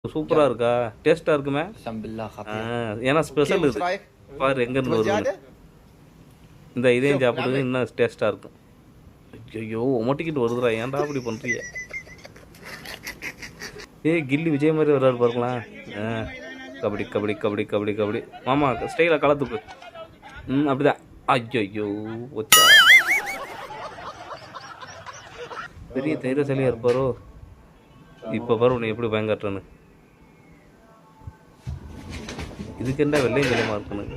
சூப்பரா இருக்கா? டேஸ்டா இருக்குமே. ஏன்னா ஸ்பெஷல் இது. பாரு எங்க இருந்து வருது. இந்த இதையும் சாப்பிடுறது இன்னும் டேஸ்டா இருக்கும். ஐயோ ஒமட்டிக்கிட்டு வருதுடா, ஏன்டா அப்படி பண்றீங்க? ஏய் கில்லி விஜய் மாதிரி வர்றாரு பாருங்களேன். கபடி கபடி கபடி கபடி கபடி மாமா ஸ்டைலா களத்துக்கு. அப்படிதான். ஐயோ ஒச்சா பெரிய தைரியசாலியா இருப்பாரோ. இப்போ பாரு உன்னை எப்படி பயங்காட்டுறேன்னு. இதுக்கு என்ன வெள்ளையும் ஜலமா இருக்கணும்.